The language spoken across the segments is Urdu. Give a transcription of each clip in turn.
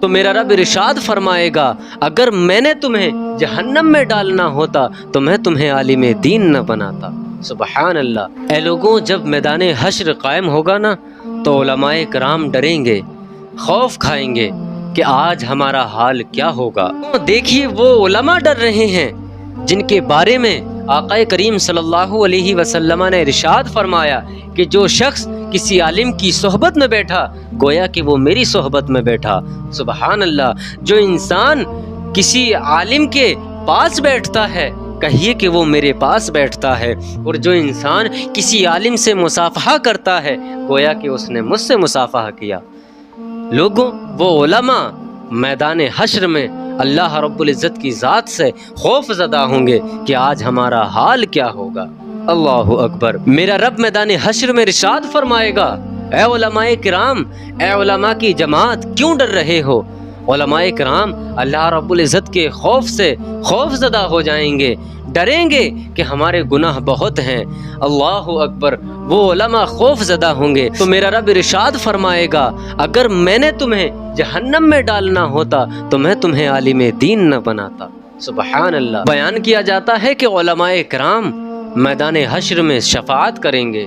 تو میرا رب ارشاد فرمائے گا اگر میں نے تمہیں جہنم میں ڈالنا ہوتا تو میں تمہیں عالم دین نہ بناتا۔ سبحان اللہ۔ اے لوگوں، جب میدان حشر قائم ہوگا نا تو علماء کرام ڈریں گے، خوف کھائیں گے کہ آج ہمارا حال کیا ہوگا۔ دیکھیے وہ علماء ڈر رہے ہیں جن کے بارے میں آقا کریم صلی اللہ علیہ وسلم نے ارشاد فرمایا کہ جو شخص کسی عالم کی صحبت میں بیٹھا گویا کہ وہ میری صحبت میں بیٹھا۔ سبحان اللہ۔ جو انسان کسی عالم کے پاس بیٹھتا ہے کہیے کہ وہ میرے پاس بیٹھتا ہے، اور جو انسان کسی عالم سے مصافحہ کرتا ہے گویا کہ اس نے مجھ سے مصافحہ کیا۔ لوگوں، وہ علماء میدان حشر میں اللہ رب العزت کی ذات سے خوف زدہ ہوں گے کہ آج ہمارا حال کیا ہوگا۔ اللہ اکبر۔ میرا رب میدان حشر میں ارشاد فرمائے گا اے علماء کرام، اے علماء کی جماعت، کیوں ڈر رہے ہو؟ علماء کرام اللہ رب العزت کے خوف سے خوف زدہ ہو جائیں گے، ڈریں گے کہ ہمارے گناہ بہت ہیں۔ اللہ اکبر۔ وہ علماء خوف زدہ ہوں گے تو میرا رب ارشاد فرمائے گا اگر میں نے تمہیں جہنم میں ڈالنا ہوتا تو میں تمہیں عالم دین نہ بناتا۔ سبحان اللہ۔ بیان کیا جاتا ہے کہ علماء کرام میدان حشر میں شفاعت کریں گے۔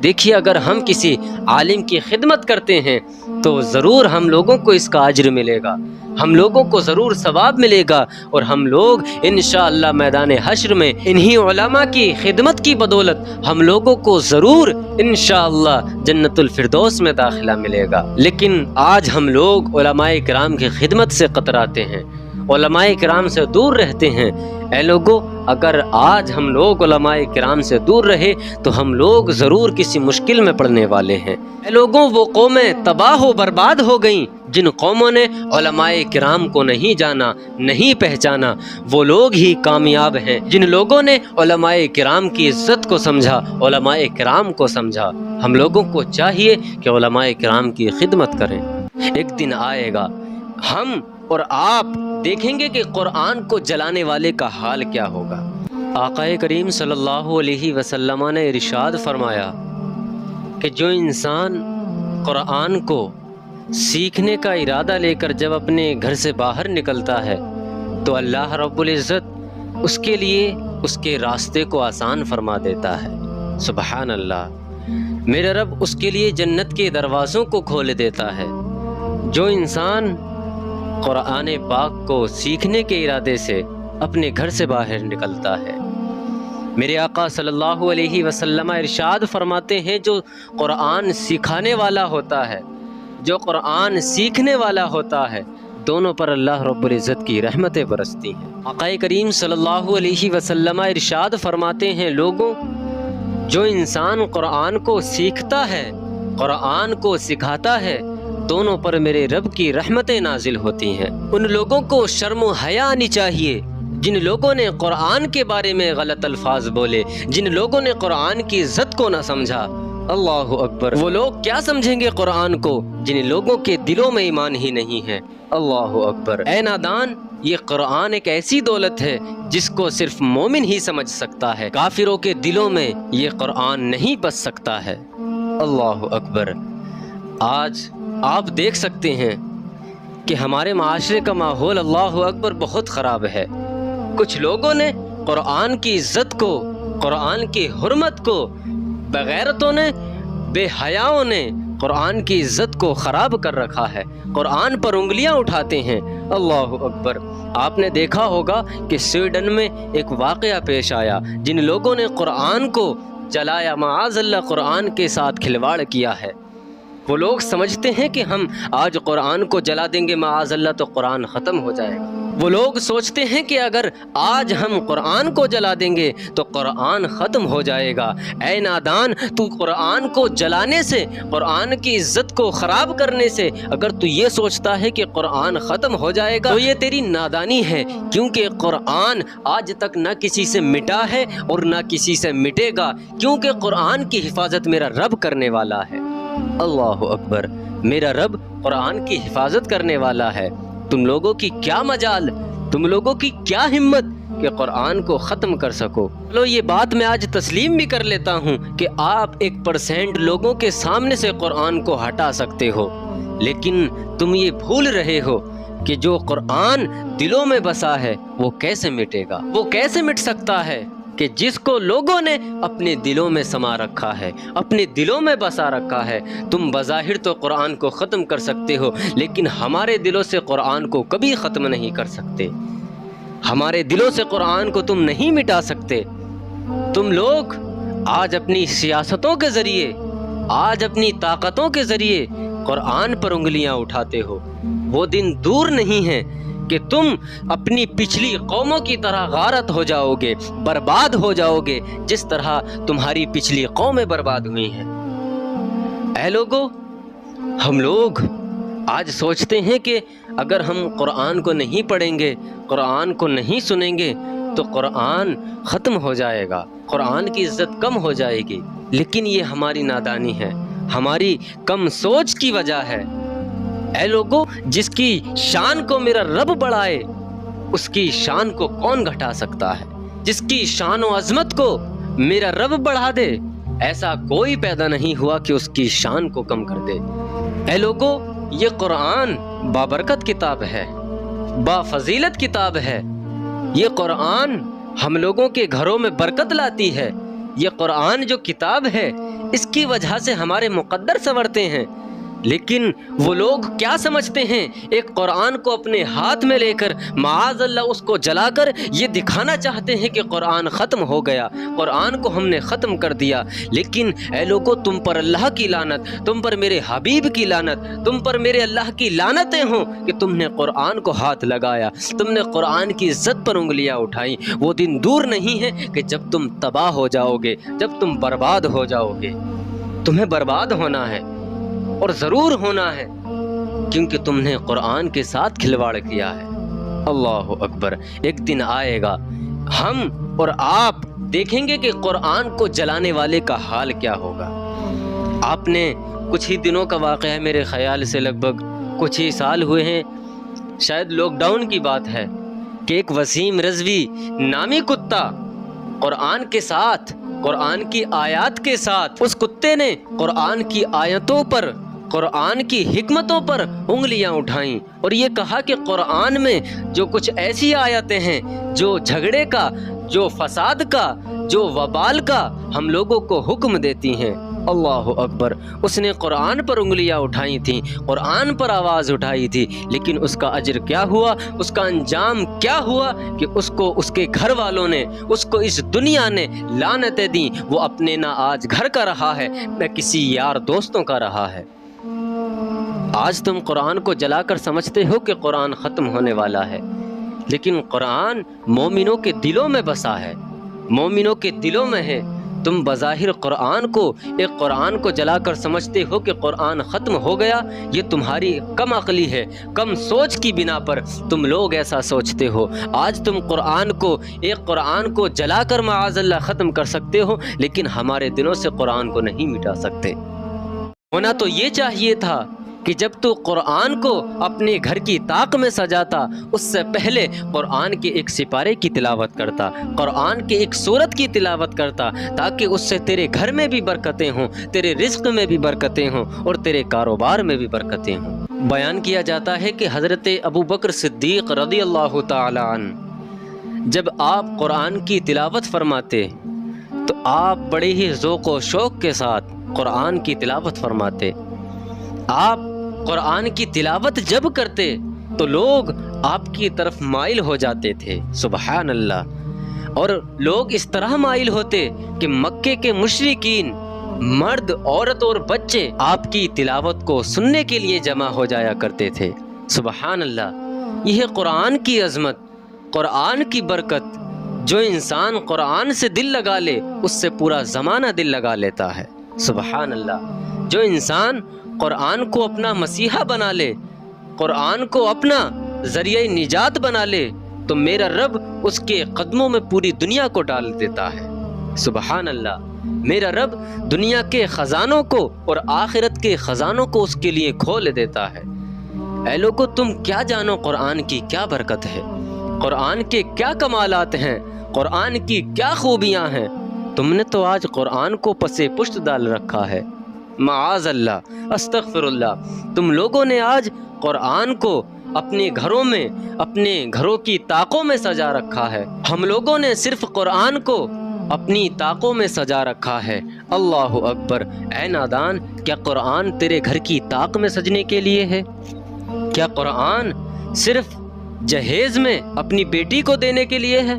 دیکھیے اگر ہم کسی عالم کی خدمت کرتے ہیں تو ضرور ہم لوگوں کو اس کا اجر ملے گا، ہم لوگوں کو ضرور ثواب ملے گا، اور ہم لوگ انشاءاللہ میدان حشر میں انہی علماء کی خدمت کی بدولت ہم لوگوں کو ضرور انشاءاللہ جنت الفردوس میں داخلہ ملے گا۔ لیکن آج ہم لوگ علماء کرام کی خدمت سے قطراتے ہیں، علماء کرام سے دور رہتے ہیں۔ اے لوگوں، اگر آج ہم لوگ علماء کرام سے دور رہے تو ہم لوگ ضرور کسی مشکل میں پڑنے والے ہیں۔ اے لوگوں، وہ قومیں تباہ و برباد ہو گئیں جن قوموں نے علماء کرام کو نہیں جانا، نہیں پہچانا۔ وہ لوگ ہی کامیاب ہیں جن لوگوں نے علماء کرام کی عزت کو سمجھا، علماء کرام کو سمجھا۔ ہم لوگوں کو چاہیے کہ علماء کرام کی خدمت کریں۔ ایک دن آئے گا ہم اور آپ دیکھیں گے کہ قرآن کو جلانے والے کا حال کیا ہوگا۔ آقا کریم صلی اللہ علیہ وسلم نے ارشاد فرمایا کہ جو انسان قرآن کو سیکھنے کا ارادہ لے کر جب اپنے گھر سے باہر نکلتا ہے تو اللہ رب العزت اس کے لیے اس کے راستے کو آسان فرما دیتا ہے۔ سبحان اللہ۔ میرا رب اس کے لیے جنت کے دروازوں کو کھول دیتا ہے۔ جو انسان قرآن پاک کو سیکھنے کے ارادے سے اپنے گھر سے باہر نکلتا ہے، میرے آقا صلی اللہ علیہ وسلم ارشاد فرماتے ہیں جو قرآن سکھانے والا ہوتا ہے، جو قرآن سیکھنے والا ہوتا ہے، دونوں پر اللہ رب العزت کی رحمتیں برستی ہیں۔ آقا کریم صلی اللہ علیہ وسلم ارشاد فرماتے ہیں لوگوں، جو انسان قرآن کو سیکھتا ہے، قرآن کو سکھاتا ہے، دونوں پر میرے رب کی رحمتیں نازل ہوتی ہیں۔ ان لوگوں کو شرم و حیا آنی چاہیے جن لوگوں نے قرآن کے بارے میں غلط الفاظ بولے، جن لوگوں نے قرآن کی عزت کو نہ سمجھا۔ اللہ اکبر۔ وہ لوگ کیا سمجھیں گے قرآن کو جن لوگوں کے دلوں میں ایمان ہی نہیں ہے۔ اللہ اکبر۔ اے نادان، یہ قرآن ایک ایسی دولت ہے جس کو صرف مومن ہی سمجھ سکتا ہے، کافروں کے دلوں میں یہ قرآن نہیں بس سکتا ہے۔ اللہ اکبر۔ آج آپ دیکھ سکتے ہیں کہ ہمارے معاشرے کا ماحول اللہ اکبر بہت خراب ہے۔ کچھ لوگوں نے قرآن کی عزت کو، قرآن کی حرمت کو، بغیرتوں نے، بے حیاؤں نے قرآن کی عزت کو خراب کر رکھا ہے، قرآن پر انگلیاں اٹھاتے ہیں۔ اللہ اکبر۔ آپ نے دیکھا ہوگا کہ سویڈن میں ایک واقعہ پیش آیا، جن لوگوں نے قرآن کو جلایا، معاذ اللہ قرآن کے ساتھ کھلواڑ کیا ہے۔ وہ لوگ سمجھتے ہیں کہ ہم آج قرآن کو جلا دیں گے معاذ اللہ تو قرآن ختم ہو جائے گا۔ وہ لوگ سوچتے ہیں کہ اگر آج ہم قرآن کو جلا دیں گے تو قرآن ختم ہو جائے گا۔ اے نادان، تو قرآن کو جلانے سے، قرآن کی عزت کو خراب کرنے سے اگر تو یہ سوچتا ہے کہ قرآن ختم ہو جائے گا تو یہ تیری نادانی ہے، کیونکہ قرآن آج تک نہ کسی سے مٹا ہے اور نہ کسی سے مٹے گا، کیونکہ قرآن کی حفاظت میرا رب کرنے والا ہے۔ اللہ اکبر۔ میرا رب قرآن کی حفاظت کرنے والا ہے۔ تم لوگوں کی کیا مجال، تم لوگوں کی کیا ہمت کہ قرآن کو ختم کر سکو۔ چلو یہ بات میں آج تسلیم بھی کر لیتا ہوں کہ آپ 1% لوگوں کے سامنے سے قرآن کو ہٹا سکتے ہو، لیکن تم یہ بھول رہے ہو کہ جو قرآن دلوں میں بسا ہے وہ کیسے مٹے گا؟ وہ کیسے مٹ سکتا ہے کہ جس کو لوگوں نے اپنے دلوں میں سما رکھا ہے، اپنے دلوں میں بسا رکھا ہے۔ تم بظاہر تو قرآن کو ختم کر سکتے ہو، لیکن ہمارے دلوں سے قرآن کو کبھی ختم نہیں کر سکتے۔ ہمارے دلوں سے قرآن کو تم نہیں مٹا سکتے۔ تم لوگ آج اپنی سیاستوں کے ذریعے، آج اپنی طاقتوں کے ذریعے قرآن پر انگلیاں اٹھاتے ہو۔ وہ دن دور نہیں ہے کہ تم اپنی پچھلی قوموں کی طرح غارت ہو جاؤ گے، برباد ہو جاؤ گے، جس طرح تمہاری پچھلی قومیں برباد ہوئی ہیں۔ اے لوگو، ہم لوگ آج سوچتے ہیں کہ اگر ہم قرآن کو نہیں پڑھیں گے، قرآن کو نہیں سنیں گے تو قرآن ختم ہو جائے گا، قرآن کی عزت کم ہو جائے گی۔ لیکن یہ ہماری نادانی ہے، ہماری کم سوچ کی وجہ ہے۔ اے لوگو، جس کی شان کو میرا رب بڑھائے اس کی شان کو کون گھٹا سکتا ہے؟ جس کی شان و عظمت کو میرا رب بڑھا دے، ایسا کوئی پیدا نہیں ہوا کہ اس کی شان کو کم کر دے۔ اے لوگو، یہ قرآن بابرکت کتاب ہے، با فضیلت کتاب ہے۔ یہ قرآن ہم لوگوں کے گھروں میں برکت لاتی ہے۔ یہ قرآن جو کتاب ہے، اس کی وجہ سے ہمارے مقدر سنورتے ہیں۔ لیکن وہ لوگ کیا سمجھتے ہیں؟ ایک قرآن کو اپنے ہاتھ میں لے کر معاذ اللہ اس کو جلا کر یہ دکھانا چاہتے ہیں کہ قرآن ختم ہو گیا، قرآن کو ہم نے ختم کر دیا۔ لیکن اے لوگو، تم پر اللہ کی لعنت، تم پر میرے حبیب کی لعنت، تم پر میرے اللہ کی لعنتیں ہوں کہ تم نے قرآن کو ہاتھ لگایا، تم نے قرآن کی عزت پر انگلیاں اٹھائیں۔ وہ دن دور نہیں ہے کہ جب تم تباہ ہو جاؤ گے، جب تم برباد ہو جاؤ گے۔ تمہیں برباد ہونا ہے اور ضرور ہونا ہے، کیونکہ تم نے قرآن کے ساتھ کھلواڑ کیا ہے۔ اللہ اکبر! ایک دن آئے گا، ہم اور آپ دیکھیں گے کہ قرآن کو جلانے والے کا حال کیا ہوگا۔ آپ نے کچھ ہی دنوں کا واقعہ ہے، میرے خیال سے لگ بھگ کچھ ہی سال ہوئے ہیں، شاید لاک ڈاؤن کی بات ہے، کہ ایک وسیم رضوی نامی کتا قرآن کے ساتھ، قرآن کی آیات کے ساتھ، اس کتے نے قرآن کی آیتوں پر، قرآن کی حکمتوں پر انگلیاں اٹھائیں اور یہ کہا کہ قرآن میں جو کچھ ایسی آیتیں ہیں جو جھگڑے کا، جو فساد کا، جو وبال کا ہم لوگوں کو حکم دیتی ہیں۔ اللہ اکبر! اس نے قرآن پر انگلیاں اٹھائی تھیں، قرآن پر آواز اٹھائی تھی، لیکن اس کا اجر کیا ہوا، اس کا انجام کیا ہوا کہ اس کو اس کے گھر والوں نے، اس کو اس دنیا نے لعنتیں دیں۔ وہ اپنے نہ آج گھر کا رہا ہے، نہ کسی یار دوستوں کا رہا ہے۔ آج تم قرآن کو جلا کر سمجھتے ہو کہ قرآن ختم ہونے والا ہے، لیکن قرآن مومنوں کے دلوں میں بسا ہے، مومنوں کے دلوں میں ہے۔ تم بظاہر قرآن کو جلا کر سمجھتے ہو کہ قرآن ختم ہو گیا۔ یہ تمہاری کم عقلی ہے، کم سوچ کی بنا پر تم لوگ ایسا سوچتے ہو۔ آج تم قرآن کو جلا کر معاذ اللہ ختم کر سکتے ہو، لیکن ہمارے دلوں سے قرآن کو نہیں مٹا سکتے۔ ہونا تو یہ چاہیے تھا کہ جب تو قرآن کو اپنے گھر کی طاق میں سجاتا، اس سے پہلے قرآن کے ایک سپارے کی تلاوت کرتا، قرآن کے ایک سورت کی تلاوت کرتا، تاکہ اس سے تیرے گھر میں بھی برکتیں ہوں، تیرے رزق میں بھی برکتیں ہوں اور تیرے کاروبار میں بھی برکتیں ہوں۔ بیان کیا جاتا ہے کہ حضرت ابو بکر صدیق رضی اللہ تعالی عنہ جب آپ قرآن کی تلاوت فرماتے تو آپ بڑے ہی ذوق و شوق کے ساتھ قرآن کی تلاوت فرماتے۔ آپ قرآن کی تلاوت جب کرتے تو لوگ آپ کی طرف مائل ہو جاتے تھے، سبحان اللہ۔ اور لوگ اس طرح مائل ہوتے کہ مکے کے مشرکین، مرد، عورت اور بچے آپ کی تلاوت کو سننے کے لیے جمع ہو جایا کرتے تھے، سبحان اللہ۔ یہ قرآن کی عظمت، قرآن کی برکت۔ جو انسان قرآن سے دل لگا لے اس سے پورا زمانہ دل لگا لیتا ہے، سبحان اللہ۔ جو انسان قرآن کو اپنا مسیحا بنا لے، قرآن کو اپنا ذریعہ نجات بنا لے، تو میرا رب اس کے قدموں میں پوری دنیا کو ڈال دیتا ہے، سبحان اللہ۔ میرا رب دنیا کے خزانوں کو اور آخرت کے خزانوں کو اس کے لیے کھول دیتا ہے۔ اے لوگو، تم کیا جانو قرآن کی کیا برکت ہے، قرآن کے کیا کمالات ہیں، قرآن کی کیا خوبیاں ہیں۔ تم نے تو آج قرآن کو پسے پشت ڈال رکھا ہے۔ معاذ اللہ، استغفر اللہ، تم لوگوں نے آج قرآن کو اپنے گھروں میں، اپنے گھروں کی طاقوں میں سجا رکھا ہے۔ ہم لوگوں نے صرف قرآن کو اپنی طاقوں میں سجا رکھا ہے۔ اللہ اکبر! اے نادان، کیا قرآن تیرے گھر کی طاق میں سجنے کے لیے ہے؟ کیا قرآن صرف جہیز میں اپنی بیٹی کو دینے کے لیے ہے؟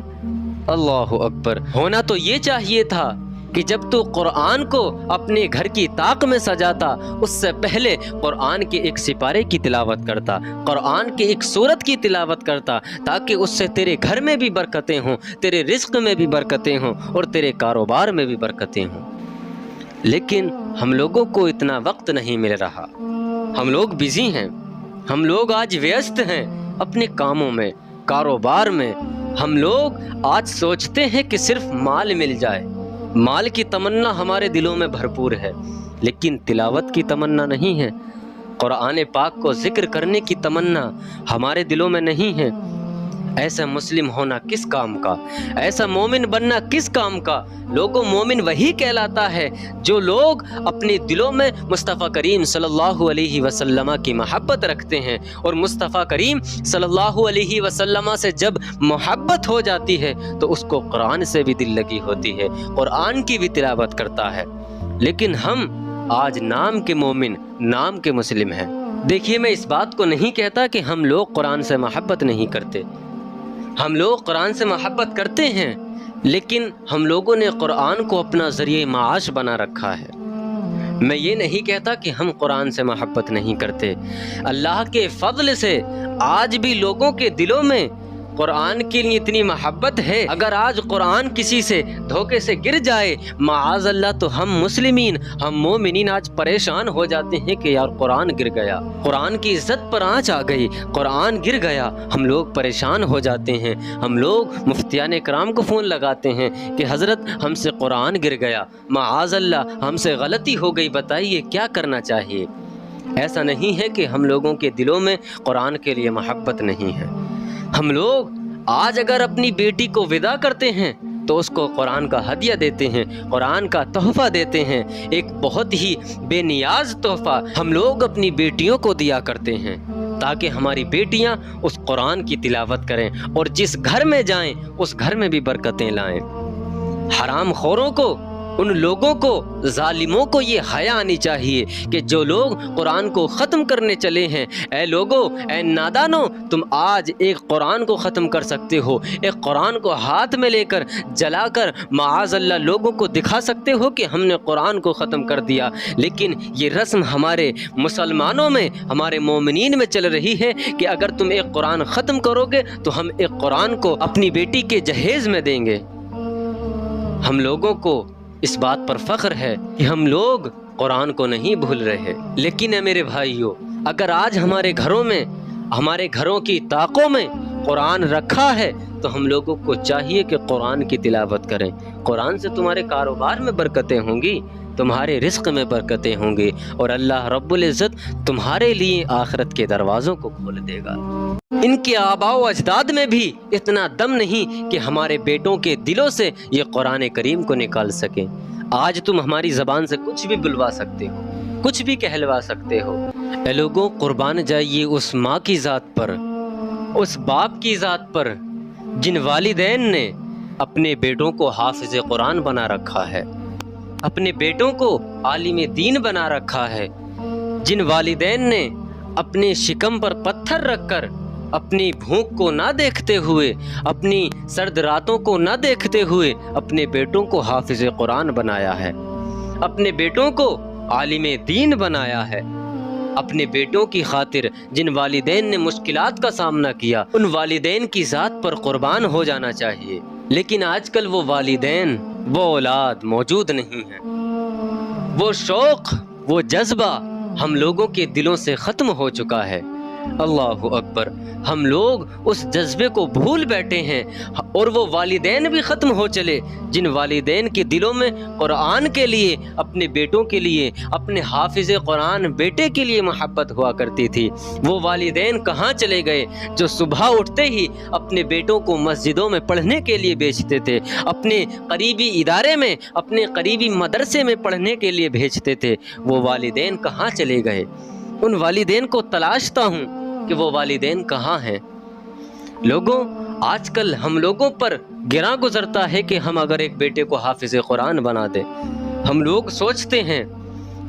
اللہ اکبر! ہونا تو یہ چاہیے تھا کہ جب تو قرآن کو اپنے گھر کی طاق میں سجاتا، اس سے پہلے قرآن کے ایک سپارے کی تلاوت کرتا، قرآن کے ایک سورت کی تلاوت کرتا، تاکہ اس سے تیرے گھر میں بھی برکتیں ہوں، تیرے رزق میں بھی برکتیں ہوں، اور تیرے کاروبار میں بھی برکتیں ہوں۔ لیکن ہم لوگوں کو اتنا وقت نہیں مل رہا، ہم لوگ بزی ہیں، ہم لوگ آج ویست ہیں اپنے کاموں میں، کاروبار میں۔ ہم لوگ آج سوچتے ہیں کہ صرف مال مل جائے، مال کی تمنا ہمارے دلوں میں بھرپور ہے، لیکن تلاوت کی تمنا نہیں ہے، قرآن پاک کو ذکر کرنے کی تمنا ہمارے دلوں میں نہیں ہے۔ ایسا مسلم ہونا کس کام کا؟ ایسا مومن بننا کس کام کا؟ لوگوں، مومن وہی کہلاتا ہے جو لوگ اپنے دلوں میں مصطفیٰ کریم صلی اللہ علیہ وسلم کی محبت رکھتے ہیں، اور مصطفیٰ کریم صلی اللہ علیہ وسلم سے جب محبت ہو جاتی ہے تو اس کو قرآن سے بھی دل لگی ہوتی ہے، قرآن کی بھی تلاوت کرتا ہے۔ لیکن ہم آج نام کے مومن، نام کے مسلم ہیں۔ دیکھیے، میں اس بات کو نہیں کہتا کہ ہم لوگ قرآن سے محبت نہیں کرتے، ہم لوگ قرآن سے محبت کرتے ہیں، لیکن ہم لوگوں نے قرآن کو اپنا ذریعہ معاش بنا رکھا ہے۔ میں یہ نہیں کہتا کہ ہم قرآن سے محبت نہیں کرتے، اللہ کے فضل سے آج بھی لوگوں کے دلوں میں قرآن کے لیے اتنی محبت ہے۔ اگر آج قرآن کسی سے دھوکے سے گر جائے، معاذ اللہ، تو ہم مسلمین، ہم مومنین آج پریشان ہو جاتے ہیں کہ یار قرآن گر گیا، قرآن کی عزت پر آنچ آ گئی، قرآن گر گیا۔ ہم لوگ پریشان ہو جاتے ہیں، ہم لوگ مفتیان کرام کو فون لگاتے ہیں کہ حضرت ہم سے قرآن گر گیا، معاذ اللہ ہم سے غلطی ہو گئی، بتائیے کیا کرنا چاہیے۔ ایسا نہیں ہے کہ ہم لوگوں کے دلوں میں قرآن کے لیے محبت نہیں ہے۔ ہم لوگ آج اگر اپنی بیٹی کو ودا کرتے ہیں تو اس کو قرآن کا ہدیہ دیتے ہیں، قرآن کا تحفہ دیتے ہیں، ایک بہت ہی بے نیاز تحفہ ہم لوگ اپنی بیٹیوں کو دیا کرتے ہیں، تاکہ ہماری بیٹیاں اس قرآن کی تلاوت کریں اور جس گھر میں جائیں اس گھر میں بھی برکتیں لائیں۔ حرام خوروں کو، ان لوگوں کو، ظالموں کو یہ حیا آنی چاہیے کہ جو لوگ قرآن کو ختم کرنے چلے ہیں، اے لوگوں، اے نادانوں، تم آج ایک قرآن کو ختم کر سکتے ہو، ایک قرآن کو ہاتھ میں لے کر جلا کر معاذ اللہ لوگوں کو دکھا سکتے ہو کہ ہم نے قرآن کو ختم کر دیا۔ لیکن یہ رسم ہمارے مسلمانوں میں، ہمارے مومنین میں چل رہی ہے کہ اگر تم ایک قرآن ختم کرو گے تو ہم ایک قرآن کو اپنی بیٹی کے جہیز میں دیں گے۔ ہم لوگوں کو اس بات پر فخر ہے کہ ہم لوگ قرآن کو نہیں بھول رہے۔ لیکن اے میرے بھائیوں، اگر آج ہمارے گھروں میں، ہمارے گھروں کی طاقوں میں قرآن رکھا ہے تو ہم لوگوں کو چاہیے کہ قرآن کی تلاوت کریں۔ قرآن سے تمہارے کاروبار میں برکتیں ہوں گی، تمہارے رزق میں برکتیں ہوں گی، اور اللہ رب العزت تمہارے لیے آخرت کے دروازوں کو کھول دے گا۔ ان کے آباء و اجداد میں بھی اتنا دم نہیں کہ ہمارے بیٹوں کے دلوں سے یہ قرآن کریم کو نکال سکیں۔ آج تم ہماری زبان سے کچھ بھی بلوا سکتے ہو، کچھ بھی کہلوا سکتے ہو۔ اے لوگوں، قربان جائیے اس ماں کی ذات پر، اس باپ کی ذات پر جن والدین نے اپنے بیٹوں کو حافظ قرآن بنا رکھا ہے، اپنے بیٹوں کو عالم دین بنا رکھا ہے، جن والدین نے اپنے شکم پر پتھر رکھ کر اپنی بھوک کو نہ دیکھتے ہوئے، اپنی سرد راتوں کو نہ دیکھتے ہوئے اپنے بیٹوں کو حافظ قرآن بنایا ہے، اپنے بیٹوں کو عالم دین بنایا ہے، اپنے بیٹوں کی خاطر جن والدین نے مشکلات کا سامنا کیا، ان والدین کی ذات پر قربان ہو جانا چاہیے۔ لیکن آج کل وہ والدین، وہ اولاد موجود نہیں ہیں، وہ شوق، وہ جذبہ ہم لوگوں کے دلوں سے ختم ہو چکا ہے۔ اللہ اکبر، ہم لوگ اس جذبے کو بھول بیٹھے ہیں، اور وہ والدین بھی ختم ہو چلے جن والدین کے دلوں میں قرآن کے لیے، اپنے بیٹوں کے لیے، اپنے حافظ قرآن بیٹے کے لیے محبت ہوا کرتی تھی۔ وہ والدین کہاں چلے گئے جو صبح اٹھتے ہی اپنے بیٹوں کو مسجدوں میں پڑھنے کے لیے بھیجتے تھے، اپنے قریبی ادارے میں، اپنے قریبی مدرسے میں پڑھنے کے لیے بھیجتے تھے؟ وہ والدین کہاں چلے گئے؟ ان والدین کو تلاشتا ہوں کہ وہ والدین کہاں ہیں۔ لوگوں، آج کل ہم لوگوں پر گراں گزرتا ہے کہ ہم اگر ایک بیٹے کو حافظ قرآن بنا دیں، ہم لوگ سوچتے ہیں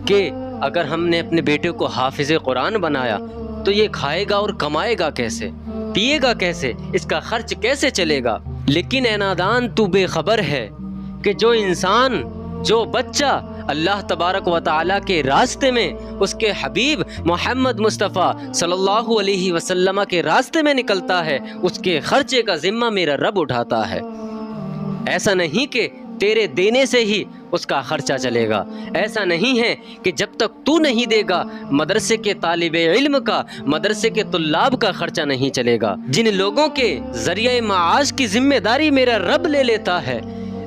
کہ اگر ہم نے اپنے بیٹے کو حافظ قرآن بنایا تو یہ کھائے گا اور کمائے گا کیسے، پیے گا کیسے، اس کا خرچ کیسے چلے گا؟ لیکن اے نادان، تو بے خبر ہے کہ جو انسان، جو بچہ اللہ تبارک و تعالیٰ کے راستے میں، اس کے حبیب محمد مصطفیٰ صلی اللہ علیہ وسلم کے راستے میں نکلتا ہے، اس کے خرچے کا ذمہ میرا رب اٹھاتا ہے۔ ایسا نہیں کہ تیرے دینے سے ہی اس کا خرچہ چلے گا، ایسا نہیں ہے کہ جب تک تو نہیں دے گا مدرسے کے طالب علم کا، مدرسے کے طلاب کا خرچہ نہیں چلے گا۔ جن لوگوں کے ذریعہ معاش کی ذمہ داری میرا رب لے لیتا ہے،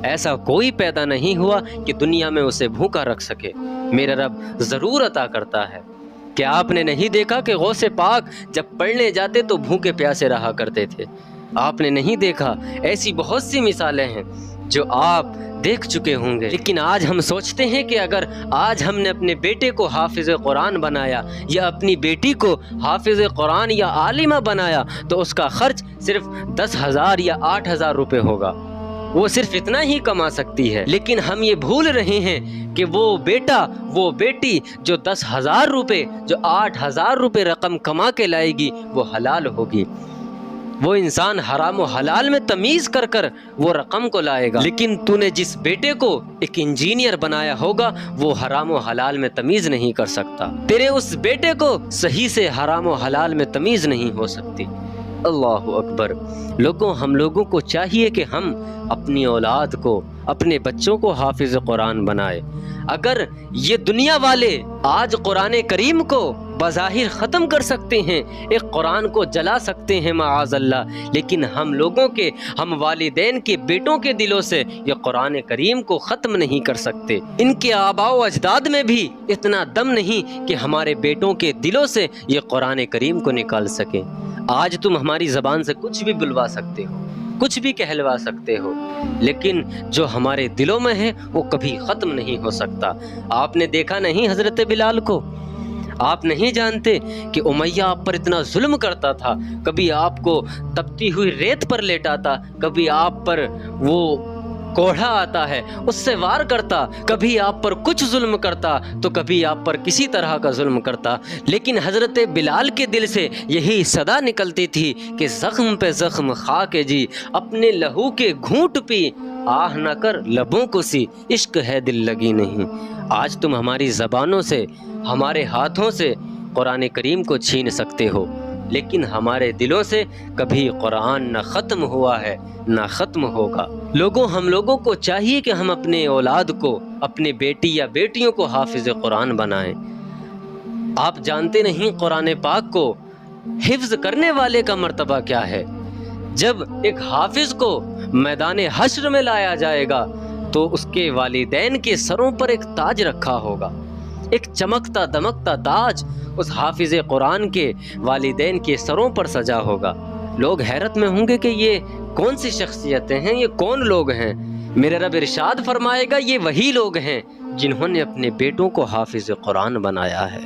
ایسا کوئی پیدا نہیں ہوا کہ دنیا میں اسے بھوکا رکھ سکے، میرا رب ضرور عطا کرتا ہے۔ کیا آپ نے نہیں دیکھا کہ غوث پاک جب پڑھنے جاتے تو بھوکے پیاسے رہا کرتے تھے؟ آپ نے نہیں دیکھا؟ ایسی بہت سی مثالیں ہیں جو آپ دیکھ چکے ہوں گے۔ لیکن آج ہم سوچتے ہیں کہ اگر آج ہم نے اپنے بیٹے کو حافظ قرآن بنایا یا اپنی بیٹی کو حافظ قرآن یا عالمہ بنایا تو اس کا خرچ صرف 10,000 یا 8,000 روپے ہوگا، وہ صرف اتنا ہی کما سکتی ہے۔ لیکن ہم یہ بھول رہے ہیں کہ وہ بیٹا، وہ بیٹی جو 10,000 روپے، جو 8,000 روپے رقم کما کے لائے گی، وہ حلال ہوگی۔ وہ انسان حرام و حلال میں تمیز کر کر وہ رقم کو لائے گا۔ لیکن تو نے جس بیٹے کو ایک انجینئر بنایا ہوگا، وہ حرام و حلال میں تمیز نہیں کر سکتا۔ تیرے اس بیٹے کو صحیح سے حرام و حلال میں تمیز نہیں ہو سکتی۔ اللہ اکبر۔ لوگوں، ہم لوگوں کو چاہیے کہ ہم اپنی اولاد کو، اپنے بچوں کو حافظ قرآن بنائے۔ اگر یہ دنیا والے آج قرآن کریم کو بظاہر ختم کر سکتے ہیں، ایک قرآن کو جلا سکتے ہیں معاذ اللہ، لیکن ہم لوگوں کے، ہم والدین کے بیٹوں کے دلوں سے یہ قرآن کریم کو ختم نہیں کر سکتے۔ ان کے آباء و اجداد میں بھی اتنا دم نہیں کہ ہمارے بیٹوں کے دلوں سے یہ قرآن کریم کو نکال سکیں۔ آج تم ہماری زبان سے کچھ بھی بلوا سکتے ہو، کچھ بھی کہلوا سکتے ہو، لیکن جو ہمارے دلوں میں ہے وہ کبھی ختم نہیں ہو سکتا۔ آپ نے دیکھا نہیں حضرت بلال کو؟ آپ نہیں جانتے کہ امیہ آپ پر اتنا ظلم کرتا تھا، کبھی آپ کو تپتی ہوئی ریت پر لیٹاتا، کبھی آپ پر وہ کوڑھا آتا ہے اس سے وار کرتا، کبھی آپ پر کچھ ظلم کرتا تو کبھی آپ پر کسی طرح کا ظلم کرتا، لیکن حضرت بلال کے دل سے یہی صدا نکلتی تھی کہ زخم پہ زخم خا کے جی، اپنے لہو کے گھونٹ پی، آہ نہ کر لبوں کو سی، عشق ہے دل لگی نہیں۔ آج تم ہماری زبانوں سے، ہمارے ہاتھوں سے قرآن کریم کو چھین سکتے ہو، لیکن ہمارے دلوں سے کبھی قرآن نہ ختم ہوا ہے نہ ختم ہوگا۔ لوگوں، ہم لوگوں کو چاہیے کہ ہم اپنے اولاد کو، اپنے بیٹی یا بیٹیوں کو حافظ قرآن بنائیں۔ آپ جانتے نہیں قرآن پاک کو حفظ کرنے والے کا مرتبہ کیا ہے۔ جب ایک حافظ کو میدان حشر میں لایا جائے گا تو اس کے والدین کے سروں پر ایک تاج رکھا ہوگا، ایک چمکتا دمکتا تاج اس حافظ قرآن کے والدین کے سروں پر سجا ہوگا۔ لوگ حیرت میں ہوں گے کہ یہ کون سی شخصیتیں ہیں، یہ کون لوگ ہیں؟ میرے رب ارشاد فرمائے گا، یہ وہی لوگ ہیں جنہوں نے اپنے بیٹوں کو حافظ قرآن بنایا ہے۔